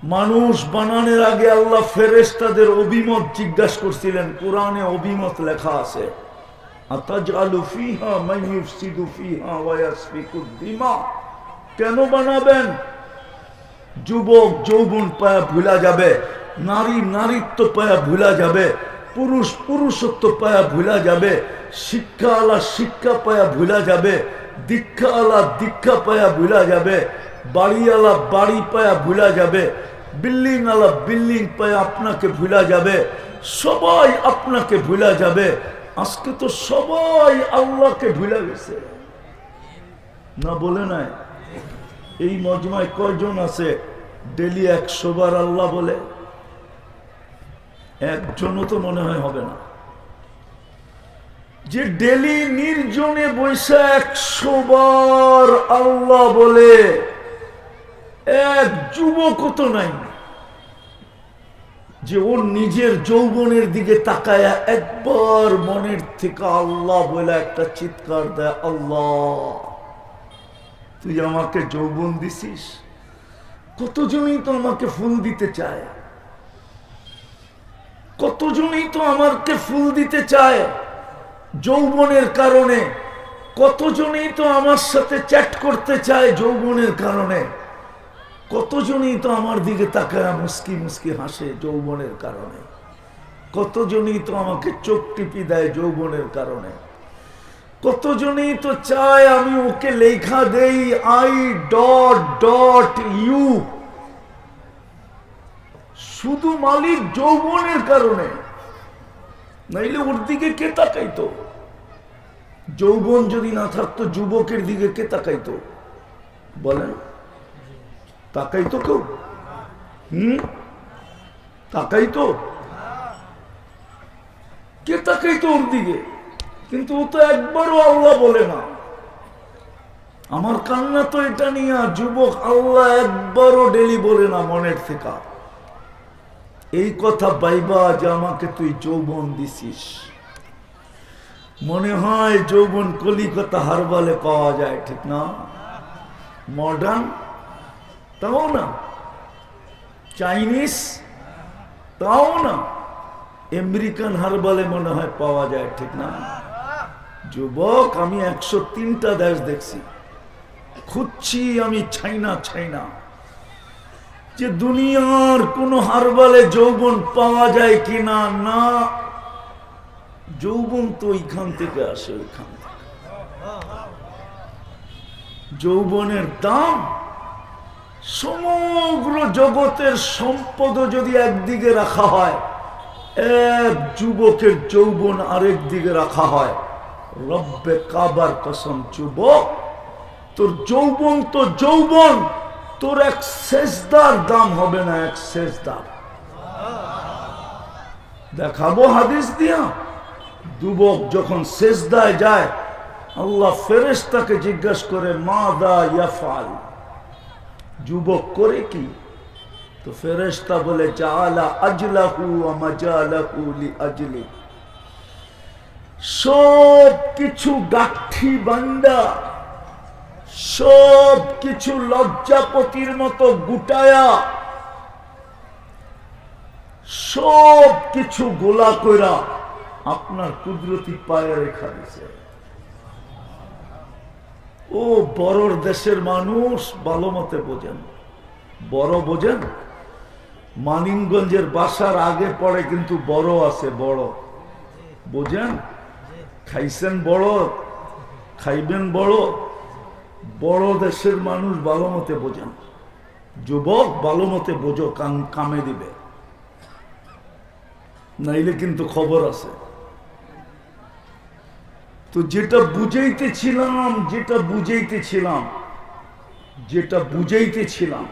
মানুষ বানানোর আগে আল্লাহ ফেরেশতাদের অভিমত জিজ্ঞাসা করছিলেন। কোরআনে অভিমত লেখা আছে, আতাজআলু ফিহা মান ইউফসিদু ফিহা ওয়া ইয়াসফিকুদ দিমা। কেন বানাবেন? যুবক যৌবন পায়া ভুলা যাবে, নারী নারীত্ব পায়া ভুলা যাবে, পুরুষ পুরুষত্ব পায়া ভুলা যাবে, শিক্ষা আলা শিক্ষা পায়া ভুলা যাবে, দীক্ষা আলা দীক্ষা পায়া ভুলা যাবে, বাড়িওয়ালা বাড়ি পায়া ভুলা যাবে, বিল্ডিং আলা বিল্ডিং পায়া আপনাকে ভুলা যাবে, সবাই আপনাকে ভুলা যাবে। আজকে তো সবাই আল্লাহকে ভুলা গেছে না, বলে নাই? এই মজমায় কয়জন আছে ডেলি 100 বার আল্লাহ বলে? একজনও তো মনে হয় হবে না যে ডেলি নির্জনে বৈশা 100 বার আল্লাহ বলে। এক যুবকও তো নাই যে ওর নিজের যৌবনের দিকে তাকায় একবার মনের থেকে আল্লাহ বলে একটা চিৎকার দেয়, আল্লাহ তুই আমাকে যৌবন দিছিস। কতজনই তো আমাকে ফুল দিতে চায়, কতজনই তো আমাকে ফুল দিতে চায় যৌবনের কারণে, কতজনই তো আমার সাথে চ্যাট করতে চায় যৌবনের কারণে, কতজনই তো আমার দিকে তাকায় মুস্কি মুস্কি হাসে যৌবনের কারণে, কতজনই তো আমাকে চোখ টিপি দেয় যৌবনের কারণে, কতজনই তো চায় আমি ওকে লেখা দেই I.ইউ, শুধু মালিক যৌবনের কারণে। নাইলে ওর দিকে কে তাকাইতো? যৌবন যদি না থাকতো যুবকের দিকে কে তাকাইতো বলেন? তাকাইতো কেউ? তাকাইতো? কে তাকাইতো ওর দিকে? কিন্তু ও তো একবারও আল্লাহ বলে না। আমার কান্না তো এটা নিয়ে, যুবক আল্লাহ একবারও ডেলি বলে না মনের থেকে এই কথা বাইবা যে আমাকে তুই যৌবন দিছিস। মনে হয় যৌবন কলিকাতা হারবালে পাওয়া যায়, ঠিক না? মডার্ন তাও না, চাইনিজ তাও না, আমেরিকান হারবালে মনে হয় পাওয়া যায়, ঠিক না? যুবক আমি 103টা দেশ দেখছি, খুঁজছি আমি ছাইনা যে দুনিয়ার কোন হারবালে যৌবন পাওয়া যায় কিনা। না, যৌবন তো ওইখান থেকে আসে, ওইখান থেকে। যৌবনের দাম সমগ্র জগতের সম্পদ যদি একদিকে রাখা হয়, এক যুবকের যৌবন আরেক দিকে রাখা হয়, রব্বে কাবার কসম যুবক তোর যৌবন তো যৌবন, তোর এক সেজদার দাম হবে না, এক সেজদার। দেখাবো হাদিস দিয়া। যুবক যখন সেজদায় যায় আল্লাহ ফেরেশতাকে জিজ্ঞাসা করে মাদা ইয়াফআল, যুবক করে কি? তো ফেরেশতা বলে জাআলা আজলাহু ওয়া মাজালাহু লিআজলি, সব কিছু গাঠি বান্দা, সব কিছু লজ্জাপতির মতো গুটায়া, সব কিছু গোলা কইরা আপনার কুদরতি পায়ে রেখা দিছে। ও বড়র দেশের মানুষ ভালো মতে বোঝেন, বড় বোঝেন। মানিকগঞ্জের বাসার আগে পড়ে কিন্তু বড় আছে, বড় বোঝেন। খাইছেন বড়, খাইবেন বড়। বড় দেশের মানুষ ভালো মতে বোঝেন। যুবক ভালো মতে বোঝো, কামে দিবে, নাইলে কিন্তু খবর আছে। তো যেটা বুঝাইতেছিলাম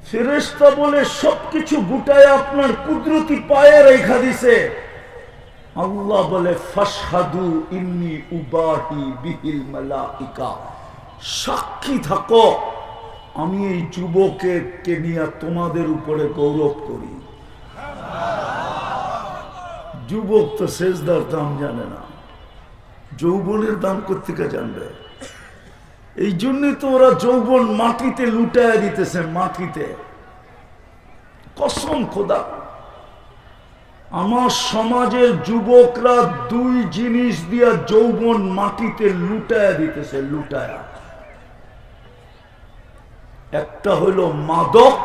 ফেরেশতা বলে সবকিছু গুটায় আপনার কুদরতি পায়ে রেখা দিছে। আল্লাহ বলে ফাশহাদু ইন্নী উবাহি বিহিল মালাইকা, সাক্ষী থাকো আমি এই যুবককে নিয়ে তোমাদের উপরে গৌরব করি। যুবক তো সেজদার দাম জানে না, যৌবনের দাম কোত্থেকে জানবে? এই জন্যই তো ওরা যৌবন মাটিতে লুটায় দিতেছে, মাটিতে। কসম খোদা, আমার সমাজের যুবকরা দুই জিনিস দিয়া যৌবন মাটিতে লুটায় দিতেছে, লুটায়া। একটা হলো মাদক,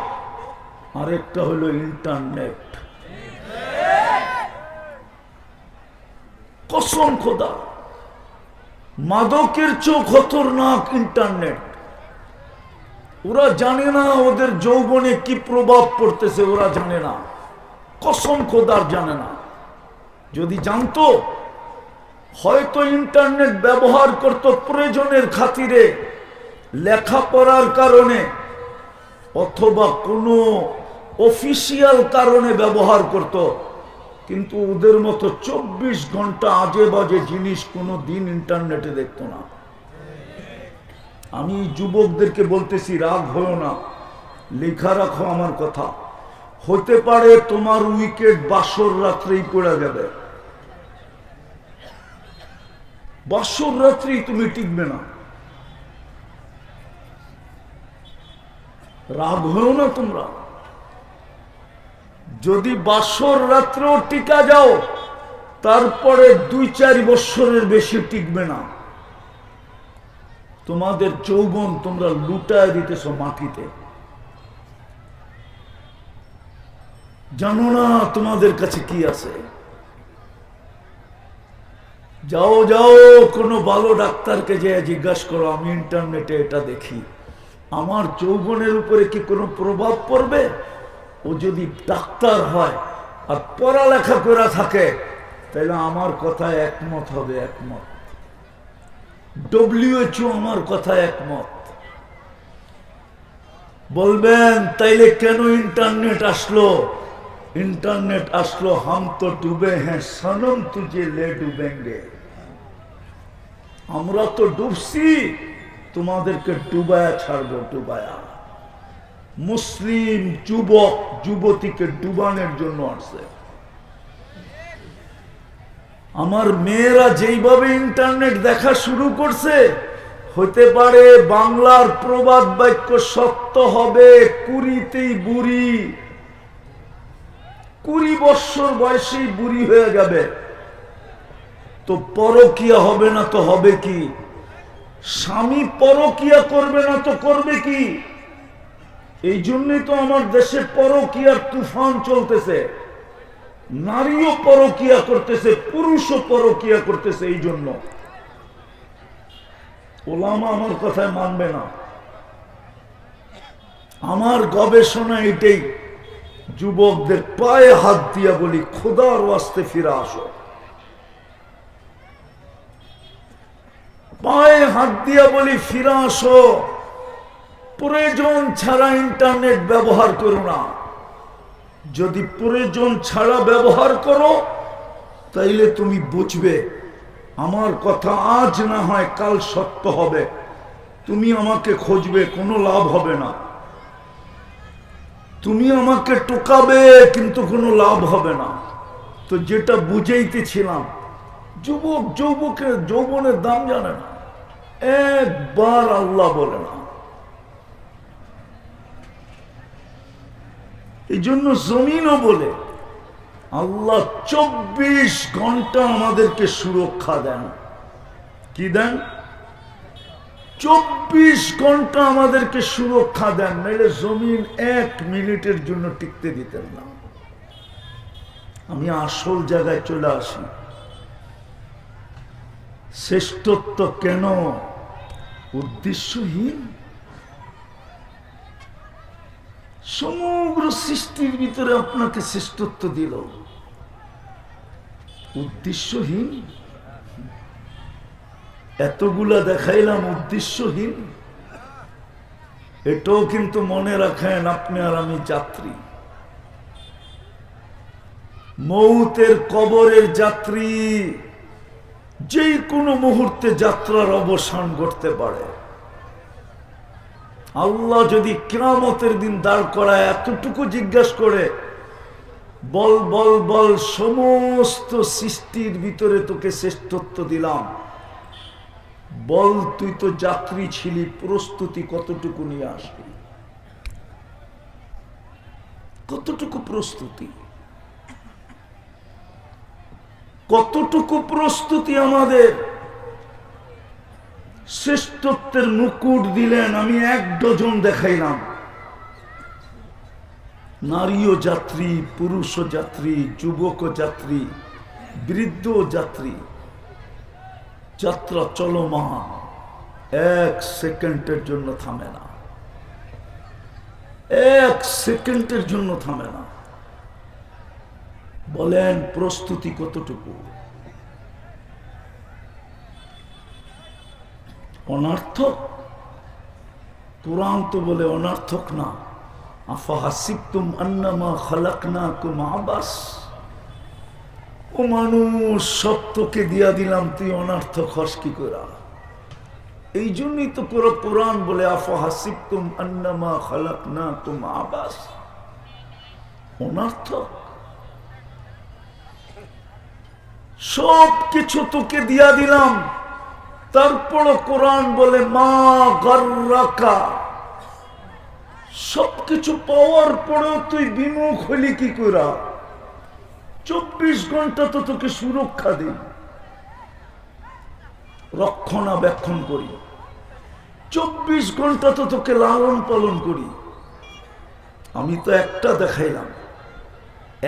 আর একটা হলো ইন্টারনেট। কসম খোদা, মাদকের চেয়েও খতরনাক ইন্টারনেট। ওরা জানে না ওদের যৌবনে কি প্রভাব পড়তেছে, ওরা জানে না, কসম খোদার জানে না। যদি জানতো হয়তো ইন্টারনেট ব্যবহার করত প্রয়োজনের খাতিরে, লেখাপড়ার কারণে, অথবা কোনো অফিসিয়াল কারণে ব্যবহার করত। কিন্তু ওদের মতো 24 ঘন্টা আজে বাজে জিনিস কোনো দিন ইন্টারনেটে দেখতো না। আমি যুবকদেরকে বলতেছি, রাগ হও না, লেখা রাখো আমার কথা। হতে পারে তোমার উইকেট বাসর রাত্রেই পড়ে যাবে, বাসর রাত্রেই তুমি টিকবে না। রাগ হও না তোমরা। যদি বাসর রাত্রেও টিকা যাও, তারপরে 2-4 বছরের বেশি টিকবে না। তোমাদের যৌবন তোমরা লুটায় দিতেছ মাটিতে। জানো না তোমাদের কাছে কি আছে। যাও যাও, কোনো ভালো ডাক্তারকে যে জিজ্ঞাসা করো, আমি ইন্টারনেটে এটা দেখি, আমার যৌবনের উপরে কি কোনো প্রভাব পড়বে? ও যদি ডাক্তার হয় আর পড়ালেখা করে থাকে, তাহলে আমার কথায় একমত হবে, একমত। WHO আমার কথায় একমত। বলবেন তাইলে কেন ইন্টারনেট আসলো? इंटरनेट असलो, हम तो डूबे हैं सनम, तुझे ले डूबेंगे। আমরা তো ডুবছি, তোমাদেরকে ডুবায়া ছাড়বো, ডুবায়া। মুসলিম যুবক যুবতীকে ডুবানোর জন্য আসছে। আমার মেয়েরা যেইভাবে ইন্টারনেট দেখা শুরু করছে, হতে পারে বাংলার প্রবাদ বাক্য সত্য হবে, 20তেই বুড়ি, 20 বছর বয়সেই বুড়ি হয়ে যাবে। তো পরকিয়া হবে না তো হবে কি? স্বামী পরকিয়া করবে না তো করবে কি? এই জন্যই তো আমার দেশে পরকিয়ার তুফান চলতেছে। নারীও পরকিয়া করতেছে, পুরুষও পরকিয়া করতেছে। এই জন্য ওলামা আমার কথায় মানবে না। আমার গবেষণা এটাই, যুবকদের পায়ে হাত দিয়া বলি, খোদার ওয়াস্তে ফিরে আসো। পায়ে হাত দিয়া বলি, ফিরে আসো। প্রয়োজন ছাড়া ইন্টারনেট ব্যবহার করো না। যদি প্রয়োজন ছাড়া ব্যবহার করো, তাইলে তুমি বুঝবে আমার কথা আজ না হয় কাল সত্য হবে। তুমি আমাকে খুঁজবে, কোনো লাভ হবে না। তুমি আমাকে টোকাবে, কিন্তু কোনো লাভ হবে না। তো যেটা বুঝাইতেছিলাম, যুবক যৌবনের দাম জানে না, একবার আল্লাহ বলে না। এই জন্য জমিনও বলে, আল্লাহ 24 ঘন্টা আমাদেরকে সুরক্ষা দেন। কি দেন? 24 ঘন্টা আমাদেরকে সুরক্ষা দেন, নাহলে জমিন 1 মিনিটের জন্য টিকতে দিতেন না। আমি আসল জায়গায় চলে আসি। শ্রেষ্ঠত্ব কেন? উদ্দেশ্যহীন। সমগ্র সৃষ্টির ভিতরে আপনাকে শ্রেষ্ঠত্ব দিল, উদ্দেশ্যহীন। এতগুলা দেখাইলাম উদ্দেশ্যহীন। এটাও কিন্তু মনে রাখেন, আপনি আর আমি যাত্রী, মৌতের কবরের যাত্রী। যে কোনো মুহূর্তে যাত্রার অবসান ঘটতে পারে। আল্লাহ যদি কিয়ামতের দিন দাঁড় করায়, এতটুকু জিজ্ঞাসা করে, বল বল বল, সমস্ত সৃষ্টির ভিতরে তোকে শ্রেষ্ঠত্ব দিলাম, বল তুই তো যাত্রী ছিলি, প্রস্তুতি কতটুকু নিয়ে আসবি? কতটুকু প্রস্তুতি, কতটুকু প্রস্তুতি আমাদের? শ্রেষ্ঠত্বের মুকুট দিলেন, আমি 1 ডজন দেখাইলাম। নারীও যাত্রী, পুরুষও যাত্রী, যুবক যাত্রী, বৃদ্ধ যাত্রী। যাত্রা চলমান, 1 সেকেন্ডের জন্য থামে না, 1 সেকেন্ডের জন্য থামে না। বলেন প্রস্তুতি কতটুকু? অনর্থক? কোরআন তো বলে অনর্থক না। আফাহাসিবতুম আন্নামা খালাকনাকুম আবাস। ও মানুষ, সব তোকে দিয়া দিলাম, তুই অনর্থক হস কি করে? এই জন্যই তো কোরআন বলে আফাহাসিবতুম আন্নামা খালাকনাকুম আবাস, অনর্থক। সব কিছু তোকে দিয়া দিলাম, তারপর কোরআন বলে মা গাররাকা। সবকিছু পাওয়ার পরেও তুই বিমুখ হলি কি করে? 24 ঘন্টা তো তোকে সুরক্ষা দিই, রক্ষণাবেক্ষণ করি, 24 ঘন্টা তো তোকে লালন পালন করি। আমি তো একটা দেখাইলাম,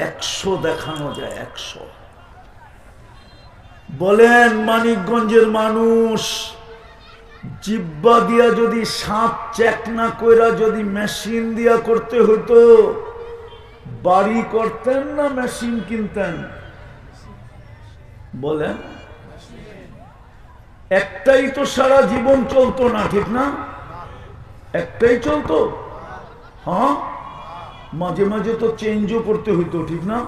100 দেখানো যায়, 100। বলেন মানিকগঞ্জের মানুষ, জিব্বা দিয়া যদি সাপ চেক না কইরা যদি মেশিন দিয়া করতে হতো, বাড়ি করতেন না মেশিন কিনতেন? বলেন, একটাই তো সারা জীবন চলতো না, ঠিক না? একটাই চলতো। হ্যাঁ, মাঝে মাঝে তো চেঞ্জও করতে হইতো, ঠিক না?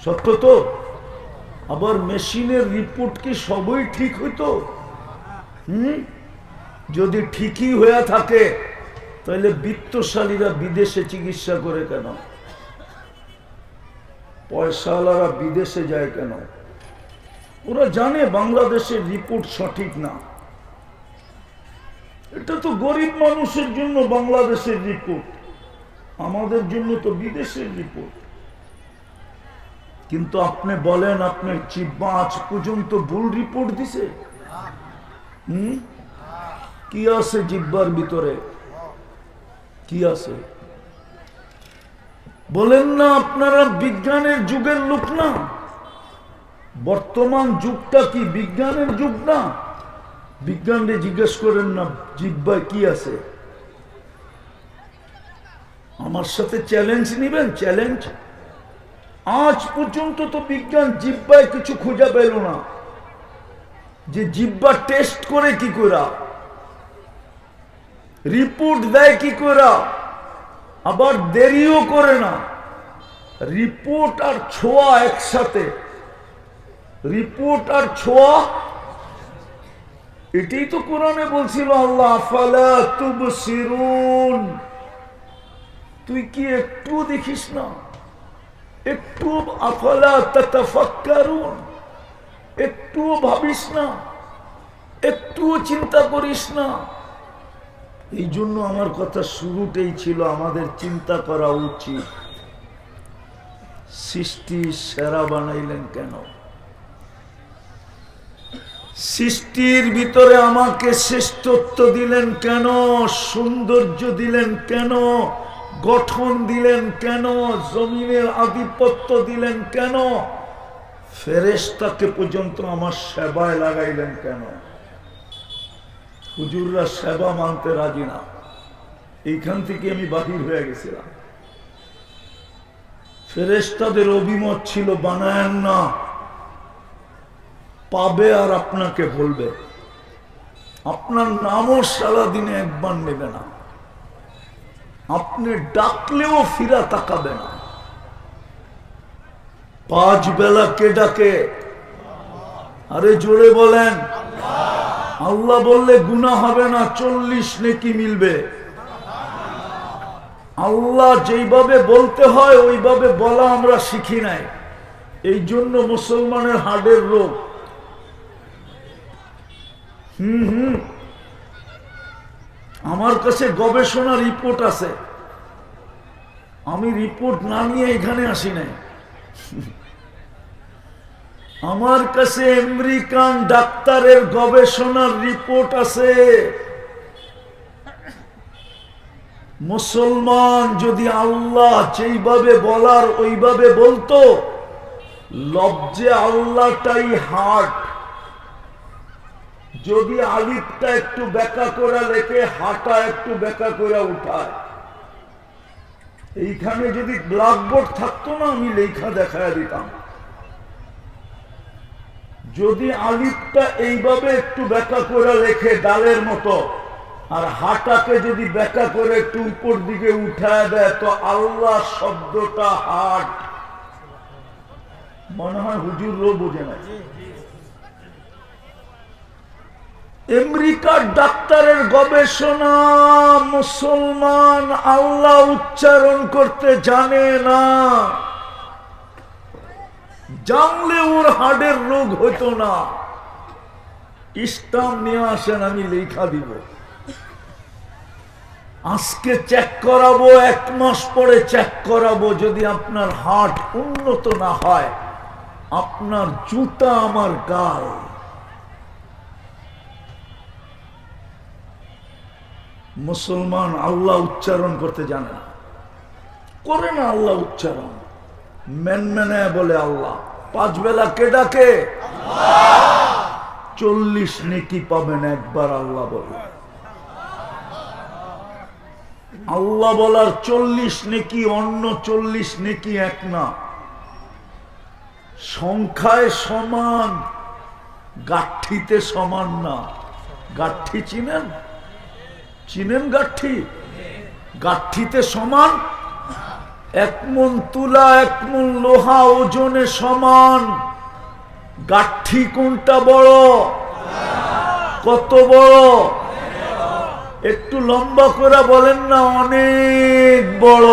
সত্য তো। আবার মেশিনের রিপোর্ট কি সবই ঠিক হইতো? যদি ঠিকই হয়ে থাকে তাহলে বিত্তশালীরা বিদেশে চিকিৎসা করে কেন? পয়সাওয়ালারা বিদেশে যায় কেন? ওরা জানে বাংলাদেশের রিপোর্ট সঠিক না। এটা তো গরিব মানুষের জন্য বাংলাদেশের রিপোর্ট, আমাদের জন্য তো বিদেশের রিপোর্ট। কিন্তু আপনি বলেন, আপনার জিহ্বা আজ পর্যন্ত ভুল রিপোর্ট দিছে? কি আছে জিহ্বার ভিতরে? কি আছে বলেন না? আপনারা বিজ্ঞানের যুগের লোক না? বর্তমান যুগটা কি বিজ্ঞানের যুগ না? বিজ্ঞানকে জিজ্ঞেস করেন না জিহ্বায় কি আছে। আমার সাথে চ্যালেঞ্জ নিবেন? চ্যালেঞ্জ। আজ পর্যন্ত তো বিজ্ঞান জিহ্বায় কিছু খুঁজে পেল না, যে জিহ্বা টেস্ট করে কি করে, রিপোর্ট দেয় কি করে, আবার দেরিও করে না। রিপোর্ট আর ছোঁয়া একসাথে, রিপোর্ট আর ছোঁয়া, এটাই তো কোরআনে বলছিল আল্লাহ, আফালা তুবসিরুন। তুই কি একটু দেখিস না? একটু আফালা তাতাফাক্কারুন, একটুও ভাবিস না, একটুও চিন্তা করিস না? এই জন্য আমার কথা শুরুতেই ছিল, আমাদের চিন্তা করা উচিত, সৃষ্টি সেরা বানাইলেন কেন? সৃষ্টির ভিতরে আমাকে শ্রেষ্ঠত্ব দিলেন কেন? সৌন্দর্য দিলেন কেন? গঠন দিলেন কেন? জমিনের আধিপত্য দিলেন কেন? ফেরেশতাকে পর্যন্ত আমার সেবায় লাগাইলেন কেন? হুজুররা সেবা মানতে রাজি না, এইখান থেকে আমি বাহির হয়ে গেছিলাম। ফেরেশতাদের অভিমত ছিল বানায়েন না, পাবে আর আপনাকে বলবে। আপনার নামও সারাদিনে একবার নেবে না, আপনি ডাকলেও ফিরা তাকাবে না। 5 বেলা কে ডাকে? আরে জোরে বলেন। আল্লাহ বললে গুনাহ হবে না, 40 নেকি মিলবে। আল্লাহ যেইভাবে বলতে হয় ওইভাবে বলা আমরা শিখি নাই, এই জন্য মুসলমানের হার্টের রোগ। আমার কাছে গবেষণা রিপোর্ট আছে, আমি রিপোর্ট না নিয়ে এখানে আসি নাই। আমার কাছে আমেরিকান ডাক্তারের গবেষণার রিপোর্ট আছে। মুসলমান যদি আল্লাহ যেইভাবে বলার ওইভাবে বলতো, লফজে আল্লাহটাই হার্ট, যদি আলিফটা একটু ব্যাখ্যা করে লেখে, হাটা একটু ব্যাখ্যা করে উঠায়। এইখানে যদি ব্ল্যাকবোর্ড থাকতো না, আমি লেখা দেখায় দিতাম। যদি আলিফটা এইভাবে একটু ব্যাখ্যা করে লেখে ডালের মতো, আর হাটাকে যদি ব্যাখ্যা করে একটু উপর দিকে উঠায় দেয়, তো আল্লাহ শব্দটা হাট। মনে হয় হুজুরও বোঝে না। আমেরিকার ডাক্তারের গবেষণা, মুসলমান আল্লাহ উচ্চারণ করতে জানে না। জানলে ওর হার্টের রোগ হইতো না। স্টাম্প নিয়ে আসেন, আমি লেখা দিব। আজকে চেক করাবো, 1 মাস পরে চেক করাবো। যদি আপনার হার্ট উন্নত না হয়, আপনার জুতা আমার গাল। মুসলমান আল্লাহ উচ্চারণ করতে জানে না, করে না আল্লাহ উচ্চারণ। মেনে বলে আল্লাহ। 5 বেলা কে ডাকে? 40 নেকি পাবেন একবার আল্লাহ বলে। আল্লাহ বলার 40 নেকি, অন্য 40 নেকি এক না। সংখ্যায় সমান, গাঠিতে সমান না। গাঠি চিনেন? চিনেন গাঠি? গাঠিতে সমান। 1 মণ তুলা, 1 মণ লোহা ওজনে সমান। গাঠি কোনটা বড়? কত বড়? একটু লম্বা করে বলেন না, অনেক বড়।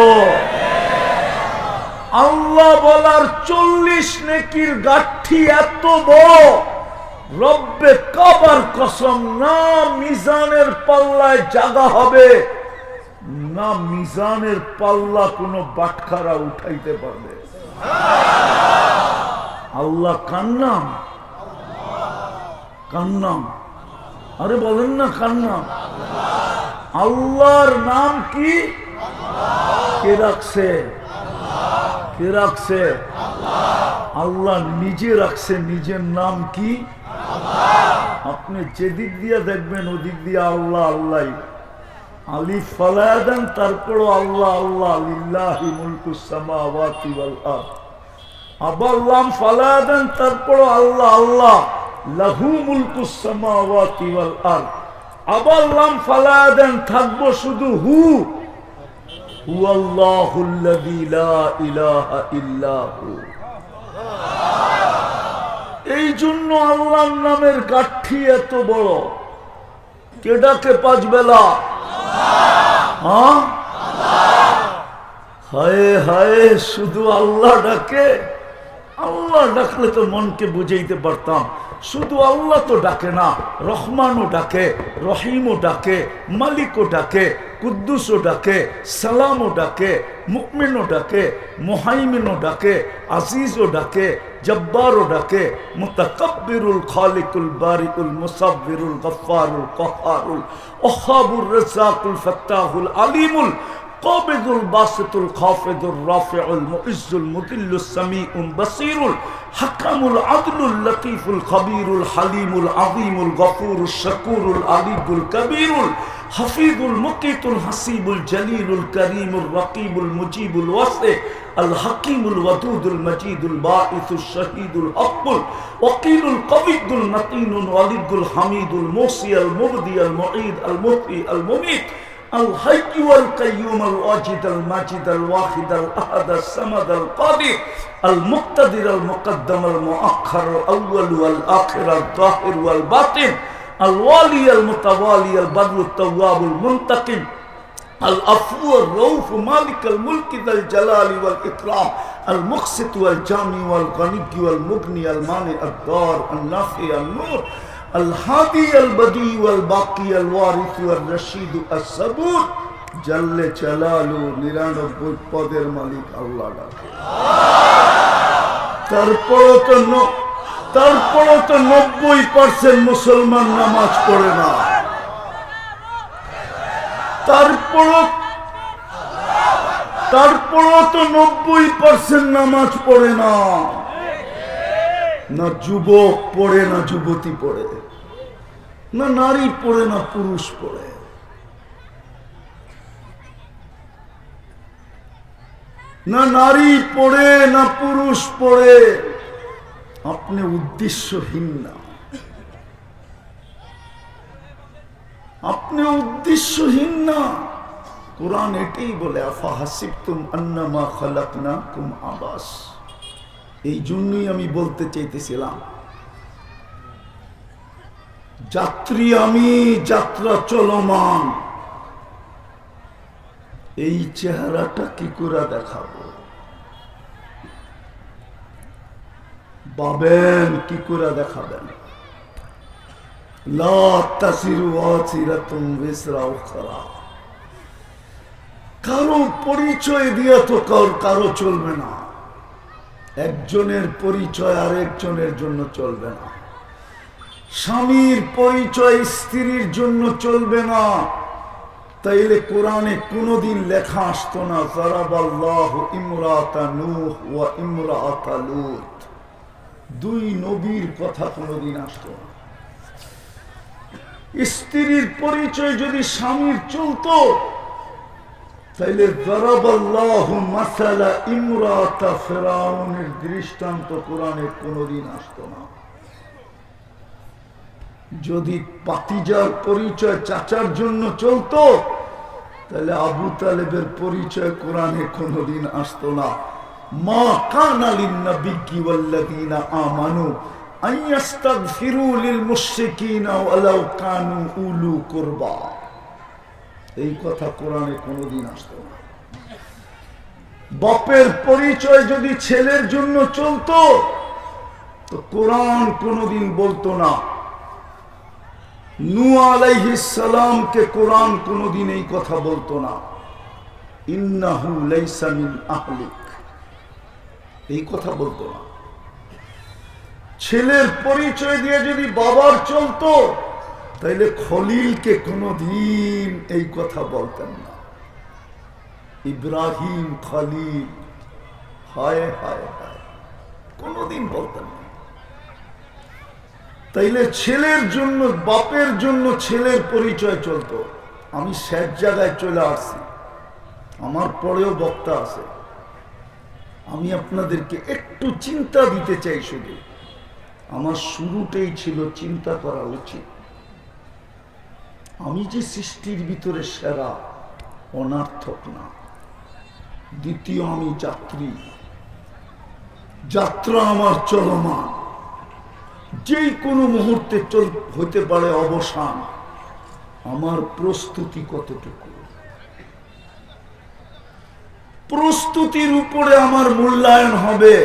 আল্লাহ বলার 40 নেকির গাঠি এত বড়, রব্বে কাবার কসম, না মিজানের পাল্লায় জায়গা হবে, না মিজানের পাল্লা কোনো বাটখারা উঠাইতে পারবে। আল্লাহ কান্নাম, কান্নাম। আরে বলেন না কান্নাম। আল্লাহর নাম কি? কে রাখছে? কে রাখছে? আল্লাহ নিজে রাখছে। নিজের নাম কি? আপনি যেদিক দিয়ে দেখবেন ওদিক দিয়ে আল্লাহ আল্লাহ। আলিফ ফালায়া দেন, তারপরও আল্লাহ আল্লাহ। লিল্লাহি মুলকুস সামাওয়াতি ওয়াল আরদ। আবার লাম ফালায়া দেন, তারপরও আল্লাহ আল্লাহ। লাহু মুলকুস সামাওয়াতি ওয়াল আরদ। আবার লাম ফালায়া দেন, থাকবো শুধু হু। হুয়াল্লাহুল্লাযী লা ইলাহা ইল্লা হু। এই জন্য আল্লাহর নামের গাঠি এত বড়। কে ডাকে 5 বেলা? হ্যাঁ, হায় হায়, শুধু আল্লাহ ডাকে। আল্লাহ ডাকলে তো মনকে বুঝাইতে পারতাম। শুধু আল্লাহ তো ডাকে না, রহমানও ডাকে, রহিমও ডাকে, মালিকও ডাকে, কুদ্দুসও ডাকে, সালামও ডাকে, মুমিনও ডাকে, মুহাইমিনও ডাকে, আজিজও ডাকে, জব্বারও ডাকে, মুতাকাব্বিরুল খালিকুল বারিকুল মুসাব্বিরুল গফফারুল কহ্হারুল ওয়াহ্হাবুর রাজ্জাকুল ফাত্তাহুল আলিমুল قابض الباسط الخافض الرافع المعز المذل السميع البصير الحكم العدل اللطيف الخبير الحليم العظيم الغفور الشكور العلي الكبير الحفيظ المقيت الحسيب الجليل الكريم الرقيب المجيب الواسع الحكيم الودود المجيد الباعث الشهيد الحق الوكيل القوي المتين الولي الحميد الموصي المبدي المعيد المحيي المميت الحي والقيوم الواجد الماجد الواحد الأحد الصمد القادر المقتدر المقدم المؤخر الأول والآخر الظاهر والباطن الوالي المتوالي البر التواب المنتقم العفو الرؤوف مالك الملك ذا الجلال والإكرام المقسط والجامع والغني والمغني المانع الضار النافع النور আল হাদি আল বদি ওয়াল বাকি আল ওয়ারিস ওয়াল রশিদ আস সাবুর জাল্লে জালালু 99 পদের মালিক আল্লাহ ডাকে। তারপরও তো 90% মুসলমান নামাজ পড়ে না। তারপরও তো 90% নামাজ পড়ে না। না যুবক পড়ে, না যুবতী পড়ে, না নারী পড়ে, না পুরুষ পড়ে। না নারী পড়ে, না পুরুষ পড়ে। আপনি উদ্দেশ্যহীন না, আপনি উদ্দেশ্যহীন না। কোরআন এটাই বলে, আফাহাসিবতুম আন্নামা খালাকনাকুম আবাস। এই জন্যই আমি বলতে চাইতেছিলাম, যাত্রী আমি, যাত্রা চলমান। এই চেহারাটা কি করে দেখাবো, ভাবেন কি করে দেখাবেন? লা তাসিরু ওয়াসিরাতুন বিসরা উখরা। কারো পরিচয় দিয়া তো কারো চলবে না। একজনের পরিচয় আরেকজনের জন্য চলবে না। স্বামীর পরিচয় স্ত্রীর জন্য চলবে না। তাইলে কোরআনে কোনদিন লেখা আসতো না যারাবাল্লাহু ইমরাতা নূহ ওয়া ইমরাতা লূত। দুই নবীর কথা কোনদিন আসতো না। স্ত্রীর পরিচয় যদি স্বামীর চলতো, তাইলে যারাবাল্লাহু মাসালা ইমরাতা ফিরাউনের দৃষ্টান্ত কোরআনে কোনদিন আসতো না। যদি পাতিজার পরিচয় চাচার জন্য চলতো, তাহলে আবু তালেবের পরিচয় কোরআনে কোনদিন আসতো না। মা কানা লিন-নাবিয়্যি ওয়াল্লাযীনা আমানু আন ইস্তাগফিরু লিল মুশরিকিনা ওয়ালাউ কানু উলু কুরবা। এই কথা কোরআনে কোনদিন আসতো না। বাপের পরিচয় যদি ছেলের জন্য চলতো, তো কোরআন কোনদিন বলতো না। নূহ আলাইহিস সালামকে কোরআন কোনদিন এই কথা বলতো না, ইন্নাহু লাইসা মিন আহলিক, এই কথা বলতো না। ছেলের পরিচয় দিয়ে যদি বাবার চলতো, তাইলে খলিলকে কোনদিন এই কথা বলতেন না। ইব্রাহিম খলিল, হায় হায় হায়, কোনদিন বলতেন না। তাইলে ছেলের জন্য, বাপের জন্য ছেলের পরিচয় চলতো। আমি শেষ জায়গায় চলে আসছি, আমার পরেও বক্তা আছে। আমি আপনাদেরকে একটু চিন্তা দিতে চাই। শুধু আমার শুরুটাই ছিল চিন্তা করা উচিত। আমি যে সৃষ্টির ভিতরে সেরা, অনার্থক না। দ্বিতীয়, আমি যাত্রী, যাত্রা আমার চলমান। যেই কোনো মুহূর্তে হতে পারে অবসান। আমার প্রস্তুতি কতটুকু, প্রস্তুতির উপরে আমার মূল্যায়ন হবে।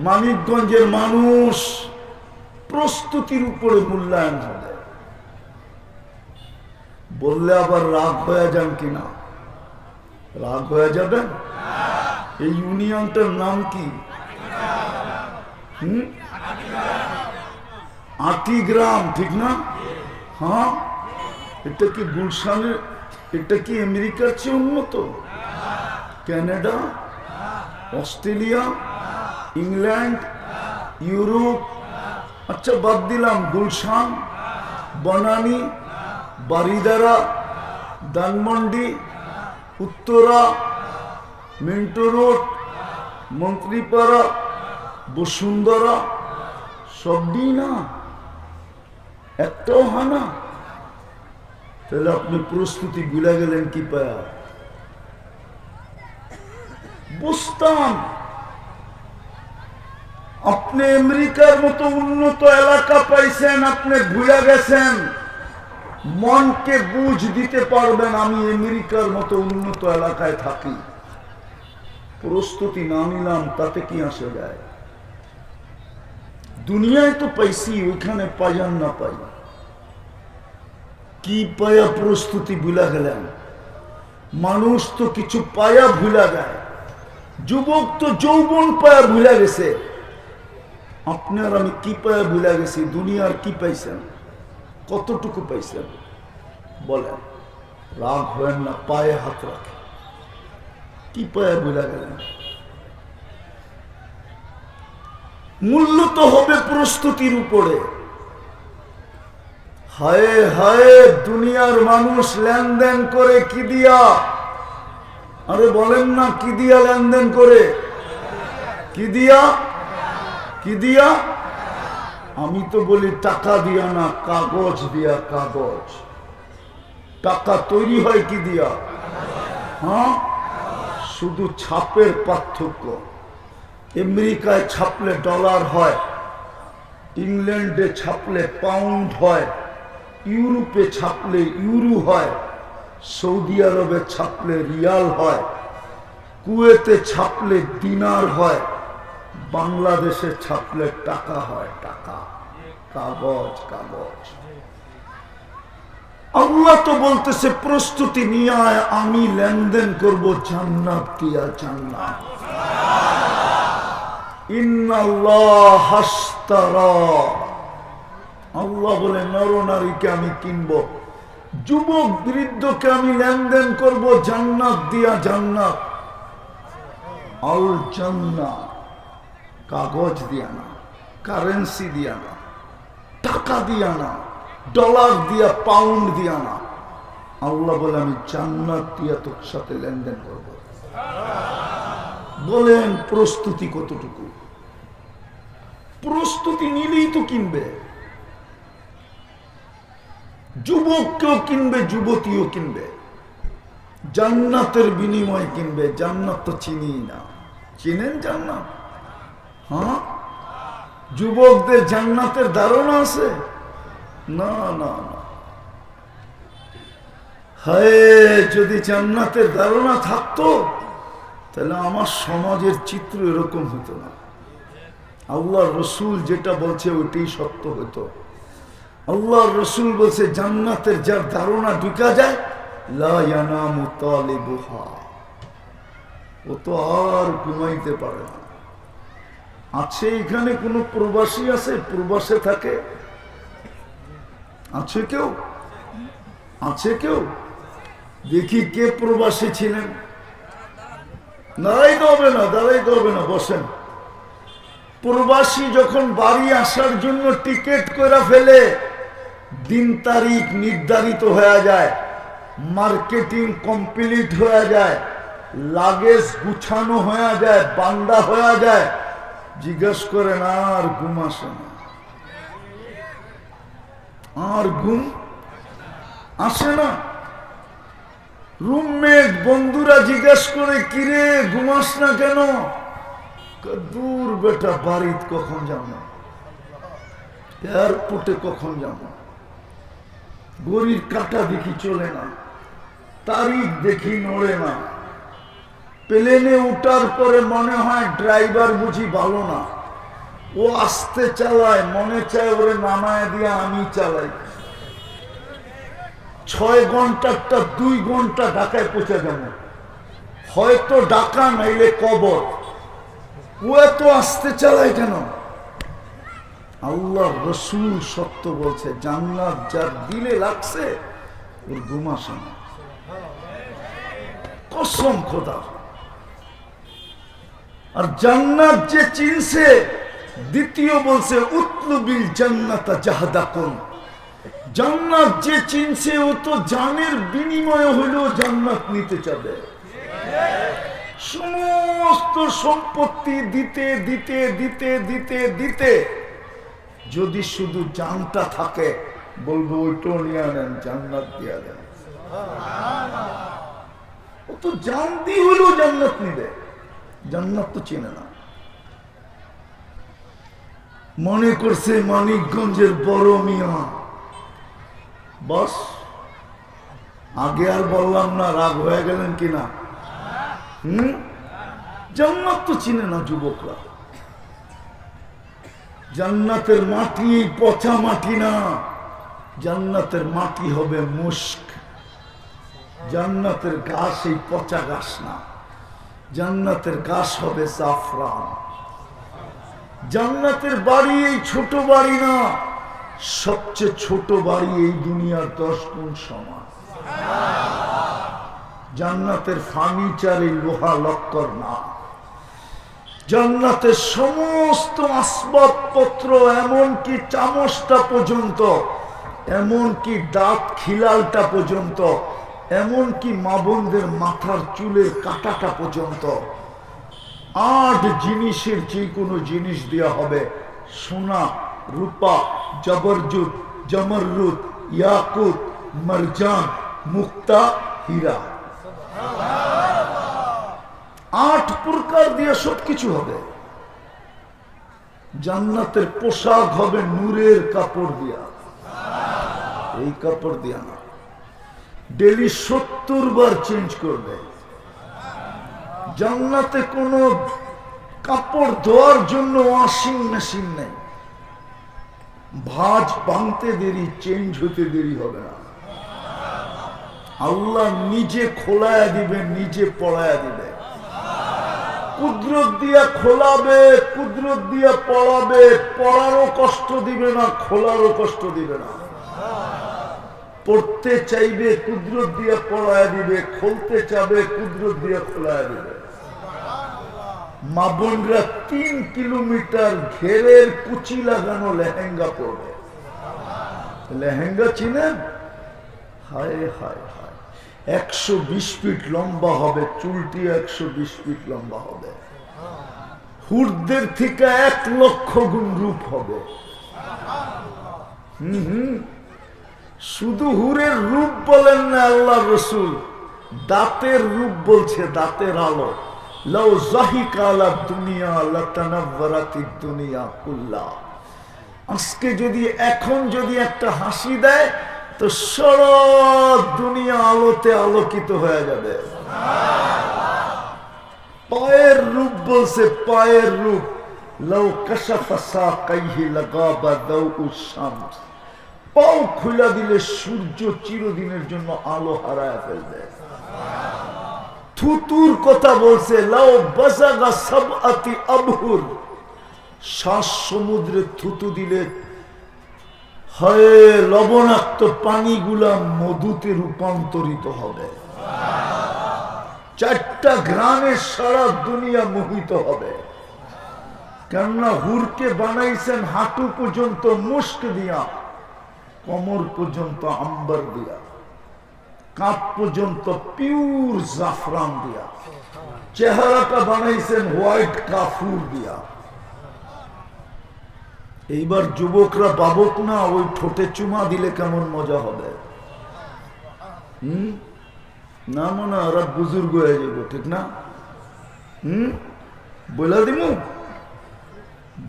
মানিকগঞ্জের মানুষ, প্রস্তুতির উপরে মূল্যায়ন হবে। বললে আবার রাগ হয়ে যান কিনা? রাগ হয়ে যাবেন? এই ইউনিয়নটার নাম কি? আটিগ্রাম, ঠিক না? হ্যাঁ, এটা কি গুলশানের, এটা কি আমেরিকার চেয়ে উন্নত? কানাডা, অস্ট্রেলিয়া, ইংল্যান্ড, ইউরোপ, আচ্ছা বাদ দিলাম, গুলশান, বনানী, বারিদারা, ধানমন্ডি, উত্তরা, মিন্টো রোড, মন্ত্রীপাড়া, বসুন্ধরা, সবই না, একটাও হয় না। তাহলে আপনি প্রস্তুতি ভুলে গেলেন কি পায়া? বুঝতাম আপনি আমেরিকার মতো উন্নত এলাকা পাইছেন, আপনি ভুলে গেছেন। মনকে বুঝ দিতে পারবেন আমি আমেরিকার মতো উন্নত এলাকায় থাকি। প্রস্তুতি না নিলাম তাতে কি আসে যায়? দুনিয়ায় তো পাইছি, ওইখানে পাইয়ান না পাই, কি পায়া প্রস্তুতি ভুলা গেলেন। মানুষ তো কিছু পায়া ভুলা যায়, যুবক তো যৌবন পায়া ভুলা গেছে। আপনার আমি কি পায়া ভুলা গেছি? দুনিয়ার কি পাইছেন? কতটুকু পাইছেন বলেন? রাগ হয় না, পায়ে হাত রাখে। কি পায়া ভুলা গেলেন? মূল্য তো হবে প্রস্তুতির উপরে। হায় হায়, দুনিয়ার মানুষ লেনদেন করে কি দিয়া? আরে বলেন না, কি দিয়া লেনদেন করে? কি দিয়া? কি দিয়া? আমি তো বলি টাকা দিয়া না, কাগজ দিয়া। কাগজ। টাকা তৈরি হয় কি দিয়া? হ্যাঁ, শুধু ছাপের পার্থক্য। আমেরিকায় ছাপলে ডলার হয়, ইংল্যান্ডে ছাপলে পাউন্ড হয়, ইউরোপে ছাপলে ইউরো হয়, সৌদি আরবে ছাপলে রিয়াল হয়, কুয়েতে ছাপলে দিনার হয়, বাংলাদেশে ছাপলে টাকা হয়। টাকা, কাগজ। কাগজ। আল্লাহ তো বলতেছে প্রস্তুতি নিয়ে আয়, আমি লেনদেন করব জান্নাত দিয়া। জান্নাত। ইন্নাল্লাহ হাশতারা, আল্লাহ বলে নরনারীকে আমি কিনব, যুবক বৃদ্ধকে আমি লেনদেন করব জান্নাত দিয়া। জান্নাত। আল জান্নাত। কাগজ দিয়া না, কারেন্সি দিয়া না, টাকা দিয়া না, ডলার দিয়া, পাউন্ড দিয়া না। আল্লাহ বলে আমি জান্নাত দিয়া তোর সাথে লেনদেন করব। বলেন প্রস্তুতি কতটুকু? প্রস্তুতি নিলেই তো কিনবে, যুবককেও কিনবে, যুবতীও কিনবে, জান্নাতের বিনিময় কিনবে। জান্নাত তো চিনি না। চিনেন জান্নাত? হ্যাঁ, যুবকদের জান্নাতের ধারণা আছে? না না না। হায়, যদি জান্নাতের ধারণা থাকতো তাহলে আমার সমাজের চিত্র এরকম হতো না। আল্লাহ রসুল যেটা বলছে ওইটাই সত্য হতো। আল্লাহ রসুল বলছে জান্নাতের যার ধারণা ঢুকা যায়, লা ইয়ানামু তালিবুহা, ও তো আর ঘুমাইতে পারে না। আছে এখানে কোন প্রবাসী আছে? প্রবাসে থাকে? আছে কেউ? আছে কেউ? দেখি কে প্রবাসী ছিলেন? দাঁড়াইতে হবে না, দাঁড়াইতে হবে না, বসেন। প্রবাসী যখন বাড়ি আসার জন্য টিকিট করে ফেলে, দিন তারিখ নির্ধারিত হয়ে যায়, মার্কেটিং কমপ্লিট হয়ে যায়, লাগেজ গুছানো হয়ে যায়, বান্দা হয়ে যায়, জিজ্ঞেস করেন আর ঘুম আসে না? আর ঘুম আসে না? রুমমেট বন্ধুরা জিজ্ঞেস করে, কিরে ঘুমাস না কেন? দূর বেটা, বাড়িতে কখন যাবো, এয়ারপোর্টে কখন যাবো, গড়ির কাটা দেখি চলে না, তারিখ দেখি নড়ে না, প্লেনে উঠার পরে মনে হয় ড্রাইভার বুঝি ভালো না, ও আস্তে চালায়, মনে চায় ওরে নামায় দিয়ে আমি চালাই। 6 ঘন্টারটা 2 ঘন্টা ঢাকায় পৌঁছে যাব, হয়তো ঢাকা নাইলে কবর। ও এত আস্তে চালায় কেন? আল্লাহ রসুল সত্য বলছে, জান্নাত যার দিলে লাগছে ওর ঘুম আসে না। কসম খোদা। আর জান্নাত যে চিনছে, দ্বিতীয় বলছে উতলুবিল জান্নাতা জাহাদাকুন, জান্নাত যে চিনছে ও তো জানের বিনিময় হইলেও জান্নাত নিতে চাবে। সমস্ত সম্পত্তি দিতে দিতে দিতে দিতে দিতে যদি শুধু জানটা থাকে, বলবো ওইটাও নিয়ে আনেন, জান্নাত দিয়ে দেন। ও তো জান দিয়ে হইলেও জান্নাত নিবে, জান্নাত তো চিনে না। মনে করছে মানিকগঞ্জের বড় মিয়া, বস। আগে আর বললাম না, রাগ হয়ে গেলেন কিনা? জান্নাত তো চিনে না যুবকরা। জান্নাতের মাটি পচা মাটি না, জান্নাতের মাটি হবে মুস্ক। জান্নাতের ঘাস এই পচা ঘাস না, জান্নাতের ঘাস হবে জাফরান। জান্নাতের বাড়ি এই ছোট বাড়ি না, সবচেয়ে ছোট বাড়ি এই দুনিয়ার 10 গুণ সমান। জান্নাতের ফার্নিচার এই লোহা লক্কর না, জান্নাতের সমস্ত আসবাবপত্র, এমনকি চামচটা পর্যন্ত, এমনকি দাঁত খিলালটা পর্যন্ত, এমনকি মা বোনদের মাথার চুলের কাটাটা পর্যন্ত, 8 জিনিসের যে কোনো জিনিস দেওয়া হবে। সোনা, রূপা, জবরজুত, জমররুত, ইয়াকুত, মারজান, মুক্তা, হীরা, 8 প্রকার দিয়ে সবকিছু হবে। জান্নাতের পোশাক হবে নূরের কাপড় দিয়া, এই কাপড় দিয়া না, ডেলি 70 বার চেঞ্জ করবে। জান্নাতে কোনো কাপড় ধোয়ার জন্য ওয়াশিং মেশিন নেই, ভাঁজ ভাঙতে দেরি, চেঞ্জ হতে দেরি হবে না। আল্লাহ নিজে খোলায়া দিবে, নিজে পড়ায়া দিবে, কুদরত দিয়া খোলাবে, কুদরত দিয়া পড়াবে। পড়ারও কষ্ট দিবে না, খোলারও কষ্ট দিবে না। পড়তে চাইবে, কুদরত দিয়া পড়ায় দিবে, খুলতে চাবে, কুদরত দিয়া খোলায় দিবে। মা বোনরা 3 কিলোমিটার ঘেরের কুচি লাগানো লেহেঙ্গা পরবে। লেহেঙ্গা চিনেন? হায় হায় হায়, 120 ফিট লম্বা হবে, চুলটি 120 ফিট লম্বা হবে। হুরদের থেকে 1 লক্ষ গুণ রূপ হবে। শুধু হুরের রূপ বলেন না আল্লাহ রসুল, দাঁতের রূপ বলছে, দাঁতের আলো। লাউ যাহিকা আলা দুনিয়া লাতানাওয়ারাতিদ দুনিয়া কুল্লা। আজকে যদি, এখন যদি একটা হাসি দেয় তো সারা দুনিয়া আলোতে আলোকিত হয়ে যাবে। পায়ের রূপ বলছে, পায়ের রূপ। লাউ কাশাফা সাকাইহি লাগাবা দাউউশ শামস। পাও খুলে দিলে সূর্য চিরদিনের জন্য আলো হারায় ফেলবে। থুতুর কথা বলছে, লাউ বাসাগা সাবআতি আবহুর। 7 সমুদ্রে থুতু দিলে হয় লবণাক্ত পানিগুলা মধুতে রূপান্তরিত হবে। 4টা ঘ্রাণে সারা দুনিয়া মোহিত হবে। কেননা হুরকে বানাইছেন হাঁটু পর্যন্ত মুস্ক দিয়া, কোমর পর্যন্ত আম্বার দিয়া, কাঁধ পর্যন্ত পিওর জাফরান দিয়া, চেহারাটা বানাইছেন হোয়াইট কাফুর দিয়া। এইবার যুবকরা বাবক না, ওই ঠোঁটে চুমা দিলে কেমন মজা হবে। না মনে ওরা বুজুর্গ হয়ে যাবো, ঠিক না? বইলা দিমু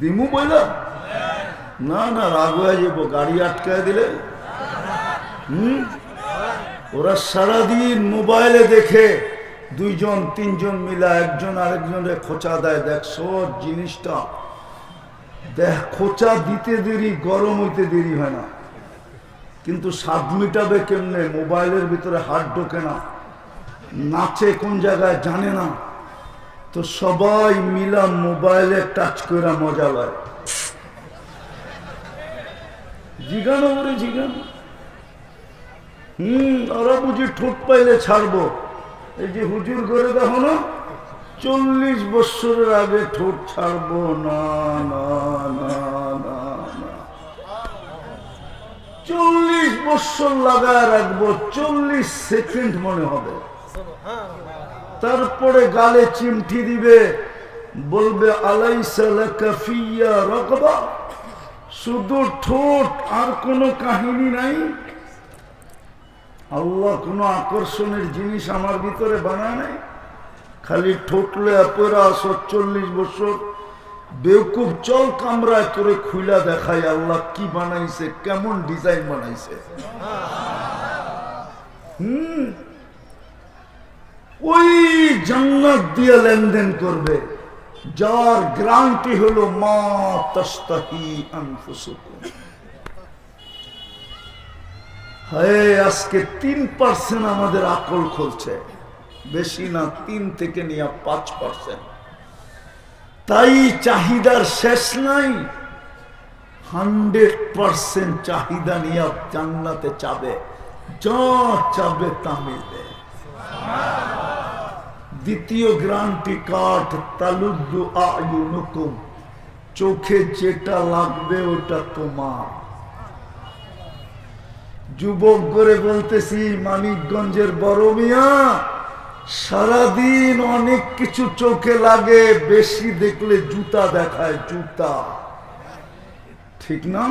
দিমু বইলা না না, রাগ হয়ে যাবো, গাড়ি আটকায় দিলে। ওরা সারাদিন মোবাইলে দেখে, 2 জন 3 জন মিলা একজন আরেকজনের খোঁচা দেয়। দেখছো জিনিসটা, দেখ খোঁচা দিতে দেরি, গরম হইতে দেরি হয় না, কিন্তু স্বাদ মিটাবে কেমনে? মোবাইলের ভিতরে হাত ঢোকে না, নাচে কোন জায়গায় জানে না, তো সবাই মিলা মোবাইলে টাচ করে মজা লয়। জিগানো বলে জিগানো। ওরা বুঝি ঠোঁট পাইলে ছাড়বো। এই যে হুজুর করে দেখো না, 40 বছরের আগে ঠোঁট ছাড়বো না না না না না, 40 বছর লাগায় রাখবো, 40 সেকেন্ড মনে হবে। তারপরে গালে চিমটি দিবে, বলবে আলাইসা লাকা ফিয়া রাগবা। শুধু ঠোঁট, আর কোনো কাহিনী নাই। আল্লাহ কোনো আকর্ষণের জিনিস আমার ভিতরে বানায় নাই, খালি ঠোঁটলে আপেরা 40 বছর। বেউকুব, চল কামরায় করে খুইলা দেখাই আল্লাহ কি বানাইছে, কেমন ডিজাইন বানাইছে। ওই জান্নাত দিয়ে লেনদেন করবে, যার গ্যারান্টি হলো মা তাস্তাহি আনফুসুকুম। হ্যাঁ, আজকে 3% আমাদের আকল খুলছে, বেশি না, 3 থেকে নিয়ে 5%। তাই চাহিদার শেষ নাই। 100% চাহিদা নিয়ে জান্নাতে চাবে, যা চাবে তা মিলবে। দ্বিতীয় গ্যারান্টি কার্ড, তালুদ্দু আয়ুনুকুম, চোখে যেটা লাগবে ওটা তোমার। যুবক করে বলতেছি, মানিকগঞ্জের বড় মিয়া, সারাদিন অনেক কিছু চোখে লাগে, বেশি দেখলে জুতা দেখায়, জুতা, ঠিক না?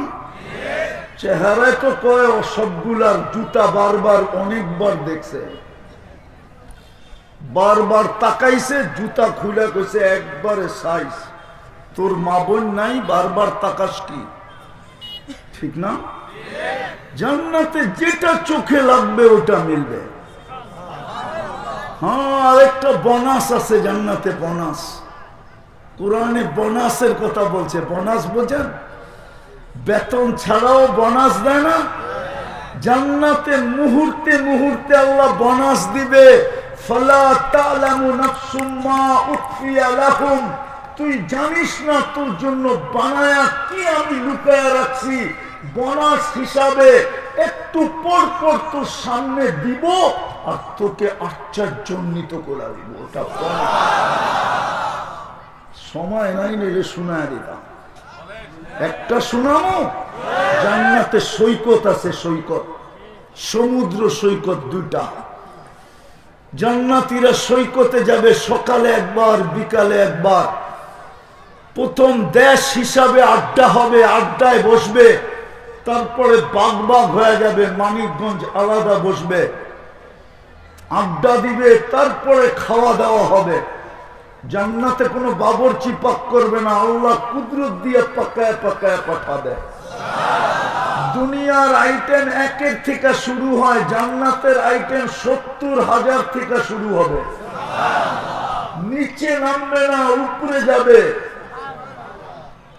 চেহারায় তো কয় সবগুলার, জুতা বারবার অনেকবার দেখছে, বারবার তাকাইছে, জুতা খুলে কইছে একবারে সাইজ। তোর মা বোন নাই, বারবার তাকাস কি? ঠিক না? জান্নাতে যেটা চোখে লাগবে ওটা মিলবে। হ্যাঁ, আরেকটা বোনাস আছে জান্নাতে, বোনাস। কোরআনে বোনাসের কথা বলছে। বোনাস বোঝেন? বেতন ছাড়াও বোনাস দেয় না? জান্নাতে মুহূর্তে মুহূর্তে আল্লাহ বোনাস দিবে। ফালা তা'লামু নাফসুম মা উখফিয়া লাহুম, তুই জানিস না তোর জন্য বানায়া কি আমি লুকায়া রাখছি, বোনাস হিসাবে একটু পর পর তোর সামনে দিব আর তোকে আশ্চর্যান্বিত করে দিব। ওটা সময় নাই, নিলে শোনায় দিতাম। একটা শোনামো, জান্নাতে সৈকত আছে, সৈকত, সমুদ্র সৈকত দুটা। জান্নাতীরা সৈকতে যাবে, সকালে একবার, বিকালে একবার। প্রথম দেশ হিসাবে আড্ডা হবে, আড্ডায় বসবে, তারপরে বাগ বাগ হয়ে যাবে, মানিকগঞ্জ আলাদা বসবে, আড্ডা দিবে, তারপরে খাওয়া দাওয়া হবে। জান্নাতে কোনো বাবরচি পাক করবে না, আল্লাহ কুদরত দিয়ে পাকায় পাকায় পাঠাবে। দুনিয়ার আইটেম 1 থেকে শুরু হয়, জান্নাতের আইটেম 70,000 থেকে শুরু হবে। নিচে নামবে না, উপরে যাবে।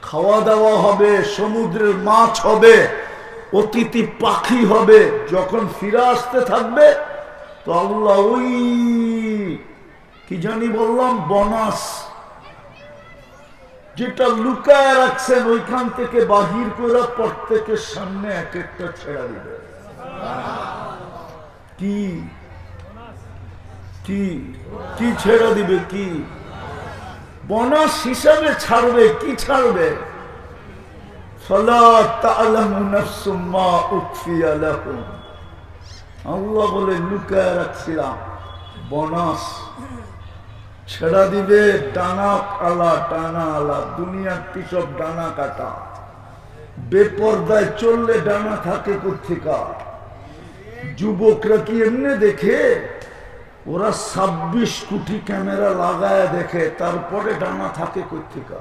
খাওয়া দাওয়া হবে, সমুদ্রের মাছ হবে, অতিথি পাখি হবে। যখন ফিরে আসতে থাকবে তো আল্লাহ ওই কি জানি বললাম, বোনাস যেটা লুকায় রাখছেন ওইখান থেকে বাহির করে প্রত্যেকের সামনে এক একটা ছেড়া দিবে। কি কি কি ছেড়া দিবে? কি বোনাস হিসাবে ছাড়বে? কি ছাড়বে? ফালা তা'লামু নাফসুম মা উখফিয়া লাহুম, আল্লাহ বলে লুকায় রাখছিলাম, বোনাস ছেড়া দিবে। ডানা আলা, ডানা আলা, দুনিয়ার কি সব ডানা কাটা। বেপর্দায় চললে ডানা থাকে কোথেকা? যুবকরা কি এমনি দেখে? ওরা 26 কোটি ক্যামেরা লাগায় দেখে, তারপরে ডানা থাকে কোথেকা?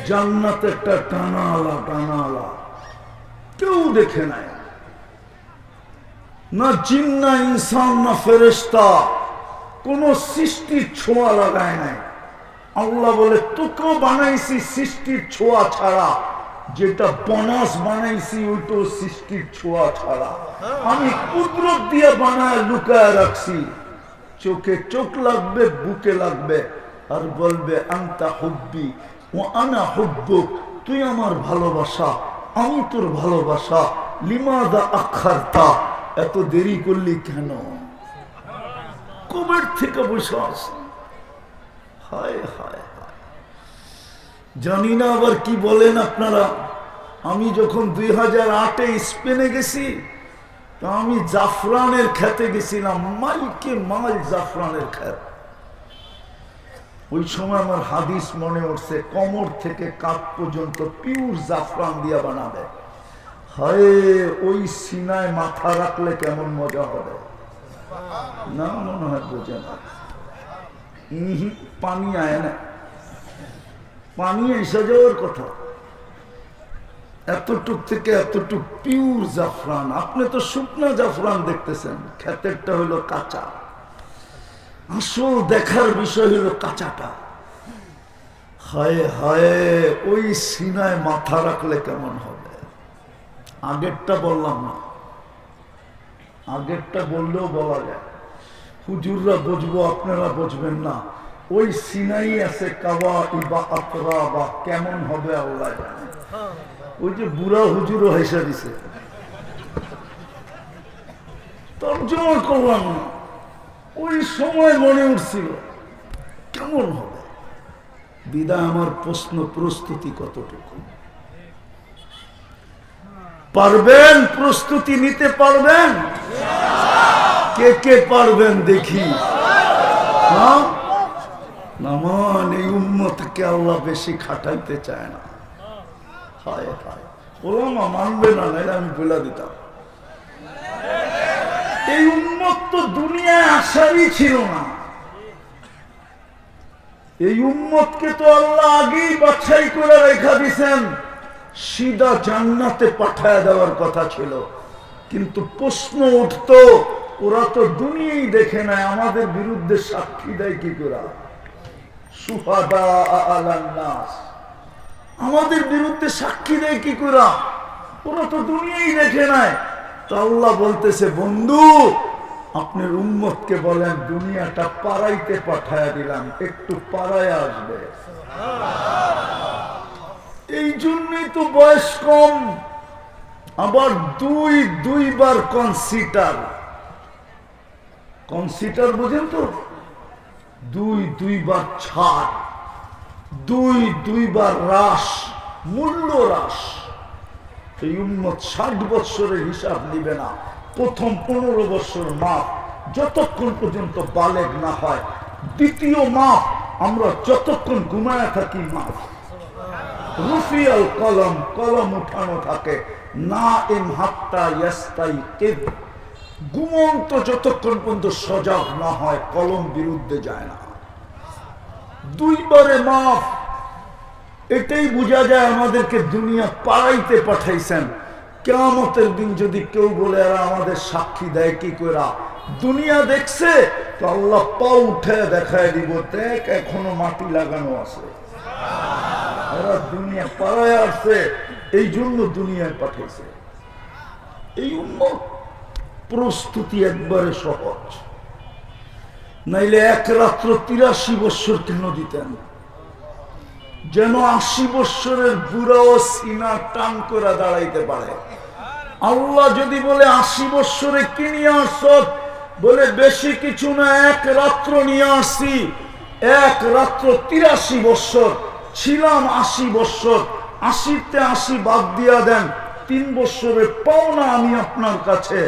জান্নাতে একটা ডানা আলা, ডানা আলা কেউ দেখে নাই, না জিন, না ইনসান, না ফেরেশতা, কোন সৃষ্টির ছোঁয়া লাগায় নাই। আল্লাহ বলে তোকেও বানাইছি সৃষ্টির ছোঁয়া ছাড়া, যেটা বোনাস বানাইছি ওইটাও সৃষ্টির ছোঁয়া ছাড়া। আমি কুদরত দিয়ে বানায় লুকায় রাখছি। চোখে চোখ লাগবে, বুকে লাগবে, আর বলবে আনতা হুব্বি ও আনা হুব্বুক, তুই আমার ভালোবাসা, আমি তোর ভালোবাসা। লিমাদা আখারতা, এত দেরি করলি কেন? কবের থেকে বসে আছে। হায় হায় হায়, জানি না আবার কি বলেন আপনারা। আমি যখন 2008-এ স্পেনে গেছি, তা আমি জাফরানের খেতে গেছিলাম, মাইলকে মাইল জাফরানের খেত। ওই সময় আমার হাদিস মনে উঠছে, কোমর থেকে কাঁধ পর্যন্ত পিওর জাফরান দিয়া বানাবে। হায়, ওই সিনায় মাথা রাখলে কেমন মজা হবে না, মনে হয় বোঝে না। পানি আয় না, পানি এসে যাওয়ার কথা। এতটুক থেকে এতটুক পিওর জাফরান। আপনি তো শুকনা জাফরান দেখতেছেন, ক্ষেতেরটা হলো কাঁচা। আসল দেখার বিষয় হলো কাঁচাটা। হায় হায়, ওই সিনায় মাথা রাখলে কেমন হবে? আগেরটা বললাম না, আগেরটা বললেও বলা যায়, হুজুররা বুঝবো, আপনারা বুঝবেন না। ওই সিনাই আছে কাবা ইবা আতরা, বা কেমন হবে আল্লাহ জানে। ওই যে বুড়া হুজুরও হেসে দিছে, তর্জমা করলাম না, ওই সময় মনে উঠছিল কেমন হবে। বিদায় আমার প্রশ্ন, প্রস্তুতি কতটুকু পারবেন? প্রস্তুতি নিতে পারবেন? কে কে পারবেন দেখি? হ্যাঁ, নামান এই উম্মতকে আল্লাহ বেশি খাটাইতে চায় না। হায় হায়, ওলামা মানবে না, নাইলে আমি বলে দিতাম। এই উম্মত তো দুনিয়ায় আসারই ছিল না। এই উম্মতকে তো আল্লাহ আগেই বাছাই করে রেখা দিয়েছেন, সিধা জান্নাতে পাঠায় দেওয়ার কথা ছিল। কিন্তু প্রশ্ন উঠতো, ওরা তো দুনিয়াই দেখে নাই, আমাদের বিরুদ্ধে সাক্ষী দেয় কি করে? সুহাদা আলান নাস, আমাদের বিরুদ্ধে সাক্ষী দেয় কি করে? ওরা তো দুনিয়াই দেখে নাই। তো আল্লাহ বলতেছে, বন্ধু আপনার উম্মতকে বলেন দুনিয়াটা পাড়াইতে পাঠায় দিলাম, একটু পাড়ায় আসবে। এই জন্যই তো বয়স কম, আবার দুইবার কনসিডার, কনসিডার বুঝেন তো? দুইবার ছাড়, দুইবার হ্রাস, মূল্য হ্রাস। এই উম্মত 60 বৎসরের হিসাব নিবে না, প্রথম 15 বৎসর মাপ, যতক্ষণ পর্যন্ত বালেগ না হয়। দ্বিতীয় মাপ, আমরা যতক্ষণ ঘুমায় থাকি মাপ। রুফিয়াল কলম, কলম উঠানো থাকে, না ইম হাত্তা ইয়াস্তাই কিদ, ঘুমন্ত যতক্ষণ পর্যন্ত সজাগ না হয় কলম বিরুদ্ধে যায় না। দুইবারে মাপ, এটাই বোঝা যায় আমাদেরকে দুনিয়া পাড়াইতে পাঠাইছেন। কিয়ামতের দিন যদি কেউ বলে এরা আমাদের সাক্ষী দেয় কি করে? দুনিয়া দেখছে তো আল্লাহ পা উঠে দেখায় দিব, দেখ এখনো মাটি লাগানো আছে। এরা দুনিয়া পাড়ায় আসছে, এই জন্য দুনিয়ায় পাঠাইছে। এই উম্মত প্রস্তুতি একবারে সহজ, নাইলে এক রাত্র 83 বৎসর কেন দিতেন? যেন 80 বৎসরের বুড়াও সিনা টান করে দাঁড়াইতে পারে। আল্লাহ যদি বলে 80 বৎসরে কি নিয়ে আসছ, বলে বেশি কিছু না, এক রাত্র নিয়ে আসছি। এক রাত্র 83 বৎসর ছিলাম, 80 বৎসর, 80তে 80 বাদ দিয়া দেন, 3 বৎসরের পাওনা আমি আপনার কাছে,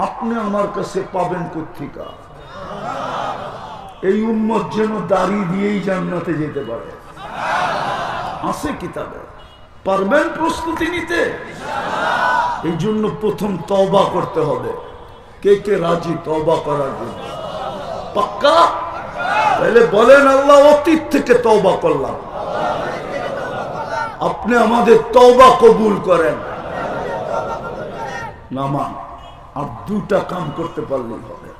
আপনি আমার কাছে পাবেন কোত্থেকে? এই উম্মত যেন দাড়ি দিয়েই জান্নাতে যেতে পারে, আছে কিতাবে। পারবেন প্রস্তুতি নিতে? এই জন্য প্রথম তওবা করতে হবে। কে কে রাজি তওবা করার জন্য? পাক্কা? তাহলে বলেন, আল্লাহ অতীত থেকে তওবা করলাম, আপনি আমাদের তওবা কবুল করেন। নামান আর 2টা কাম করতে পারলেই হবে।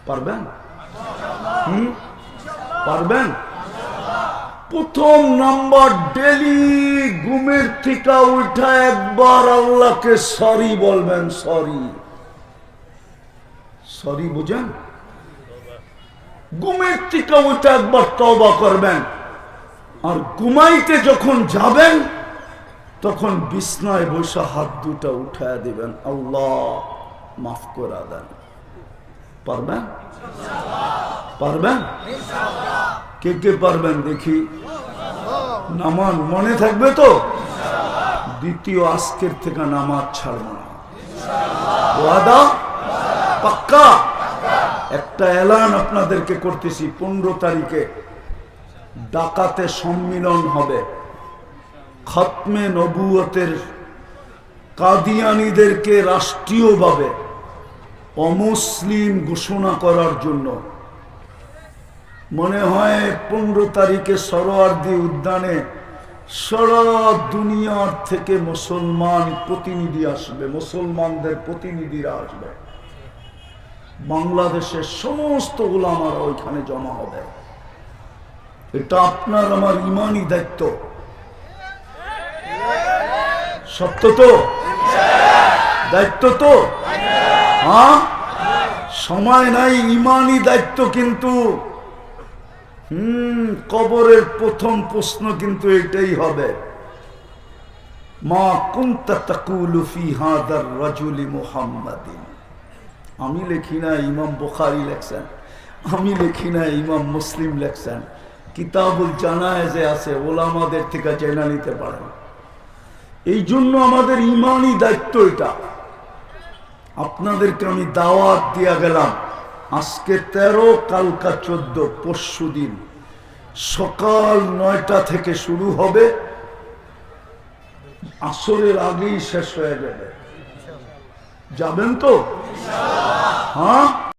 পারবেন? পারবেন? প্রথম নাম্বার, ডেলি ঘুমের থেকে উঠা একবার আল্লাহকে সরি বলবেন। সরি, সরি বুঝেন? ঘুমের থেকে উঠা একবার তওবা করবেন। আর ঘুমাইতে যখন যাবেন তখন বিছনায় বসে হাত 2টা উঠায় দিবেন, আল্লাহ মাফ করে দেন। পারবেন? পারবেন? কে কে পারবেন দেখি? নামাজ মনে থাকবে তো? দ্বিতীয়, আজকের থেকে নামাজ ছাড়ব না। ওয়াদা? পাক্কা? একটা এলান আপনাদেরকে করতেছি, 15 তারিখে ঢাকাতে সম্মিলন হবে। খতমে নবুয়তের কাদিয়ানীদেরকে রাষ্ট্রীয়ভাবে অমুসলিম ঘোষণা করার জন্য। মনে হয় 15 তারিখে সরোয়ার্দী উদ্যানে সারা দুনিয়ার থেকে মুসলমান প্রতিনিধি আসবে, মুসলমানদের প্রতিনিধিরা আসবে। বাংলাদেশের সমস্ত উলামারা ওইখানে জমা হবে। এটা আপনার আমার ইমানি দায়িত্ব। সত্য তো, দায়িত্ব তো, হ্যাঁ সময় নাই, ইমানি দায়িত্ব। কিন্তু কবরের প্রথম প্রশ্ন কিন্তু এটাই হবে, মা কুনতা তাকুলু ফি হাদার রাজুলি মুহাম্মাদিন। আমি লিখি না, ইমাম বুখারী লেখছেন, আমি লিখি না, ইমাম মুসলিম লেখছেন। কিতাবুল জানায়েজে আছে, ওলামাদের থেকে জেনে নিতে পারেন। এই জন্য আমাদের ইমানি দায়িত্ব এটা। আপনাদেরকে আমি দাওয়াত দিয়া গেলাম, আজকে 13, কালকা 14, পরশু দিন সকাল 9টা থেকে শুরু হবে, আসরের আগেই শেষ হয়ে যাবে। যাবেন তো? হ্যাঁ।